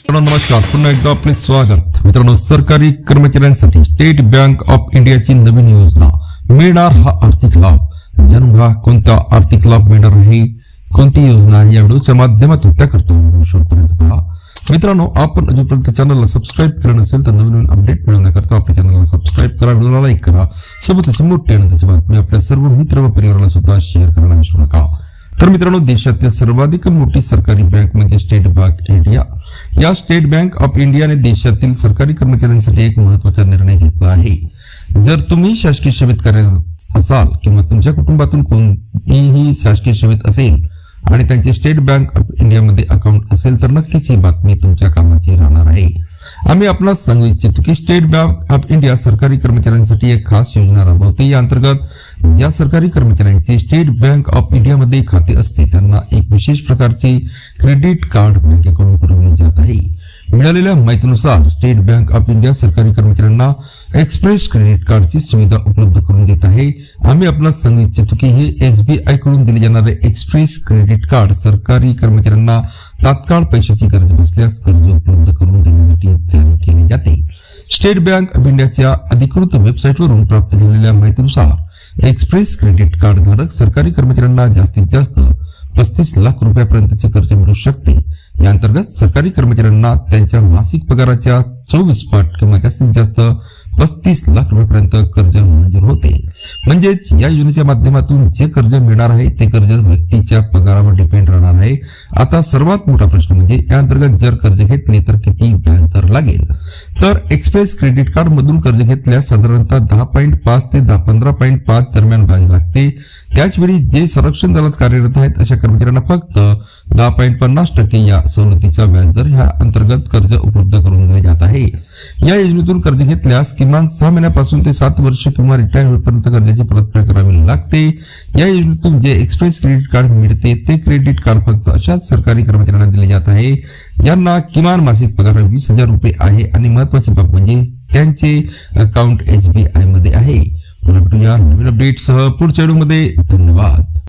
नमस्कार, पुन्हा एकदा आपले स्वागत. मित्रांनो, सरकारी कर्मचाऱ्यांसाठी स्टेट बँक ऑफ इंडियाची नवीन योजना मिळणार हा आर्थिक लाभ. जाणून घ्या कोणता आर्थिक लाभ मिळणार आहे, कोणती योजना आहे या व्हिडिओच्या माध्यमातून. त्याकरता व्हिडिओ शेवटपर्यंत पहा. मित्रांनो, आपण अजूनपर्यंत चॅनलला सबस्क्राईब केलं नसेल तर नवीन अपडेट मिळवण्याकरता आपल्या चॅनलला सबस्क्राईब करा, व्हिडिओला लाईक करा, सोबतच मोठी आनंदाची बातमी आपल्या सर्व मित्र व परिवाराला सुद्धा शेअर करायला विसरू नका. तर मित्रांनो, देशातील सर्वाधिक मोठी सरकारी बँक म्हणजे स्टेट बँक इंडिया. या स्टेट बँक ऑफ इंडियाने देशातील सरकारी कर्मचाऱ्यांसाठी एक महत्त्वाचा निर्णय घेतला आहे. जर तुम्ही शासकीय सेवेत कार्यरत असाल किंवा तुमच्या कुटुंबातून कोणीही शासकीय सेवेत असेल आणि त्यांचे स्टेट बँक ऑफ इंडियामध्ये अकाउंट असेल तर नक्कीच ही बातमी तुमच्या कामाची राहणार आहे. आम्ही आपणास सांगू इच्छितो की स्टेट बँक ऑफ इंडिया सरकारी कर्मचाऱ्यांसाठी एक खास योजना राबवते. या अंतर्गत ज्या सरकारी कर्मचाऱ्यांचे स्टेट बँक ऑफ इंडियामध्ये खाते असते त्यांना एक विशेष प्रकारचे क्रेडिट कार्ड बँकेकडून पुरवले जात आहे. मिळालेल्या माहितीनुसार स्टेट बँक ऑफ इंडिया सरकारी कर्मचाऱ्यांना एक्सप्रेस क्रेडिट कार्डची सुविधा उपलब्ध करून देत आहे. आम्ही आपणास सांगू इच्छितो की हे SBI कडून दिले जाणारे एक्सप्रेस क्रेडिट कार्ड सरकारी कर्मचाऱ्यांना तात्काळ पैशाची गरज भासल्यास कर्ज उपलब्ध करून देण्यासाठी जारी केले जाते. स्टेट बँक ऑफ इंडियाच्या अधिकृत वेबसाईटवरून प्राप्त झालेल्या माहितीनुसार एक्सप्रेस क्रेडिट कार्ड धारक सरकारी कर्मचाऱ्यांना जास्तीत जास्त 35 लाख रुपयापर्यंतचे कर्ज मिळू शकते. या अंतर्गत सरकारी कर्मचाऱ्यांना त्यांच्या मासिक पगाराच्या 24 पट किंवा जास्तीत जास्त 35 लाख रुपयापर्यंत कर्ज मंजूर होते. म्हणजेच या योजनेच्या माध्यमातून जे कर्ज मिळणार आहे ते कर्ज व्यक्तीच्या पगारावर डिपेंड राहणार आहे. आता सर्वात मोठा प्रश्न म्हणजे या अंतर्गत जर कर्ज घेतले तर किती व्याज दर लागेल. तर एक्सप्रेस क्रेडिट कार्ड मधून कर्ज घेतल्यास साधारणतः 10.5 ते 15.5 दरम्यान व्याज लागते. त्याचवेळी जे संरक्षण दलात कार्यरत आहेत अशा कर्मचाऱ्यांना फक्त 10.50% या सवलतीचा व्याजदर ह्या अंतर्गत कर्ज उपलब्ध करून दिले जात आहे. या योजनेतून कर्ज घेतल्यास किमान 6 महिन्यापासून ते 7 वर्ष किंवा रिटायर होईपर्यंत कर्जाची परतफेड करावी लागते. या योजनेतून जे एक्सप्रेस क्रेडिट कार्ड मिळते ते क्रेडिट कार्ड फक्त अशाच सरकारी कर्मचाऱ्यांना दिले जात आहे ज्यांना किमान मासिक पगार 20,000 रुपये आहे आणि महत्वाची बाब म्हणजे त्यांचे अकाउंट SBI मध्ये आहे. पुन्हा भेटूया नवीन अपडेटसह पुढच्या व्हिडिओमध्ये. धन्यवाद.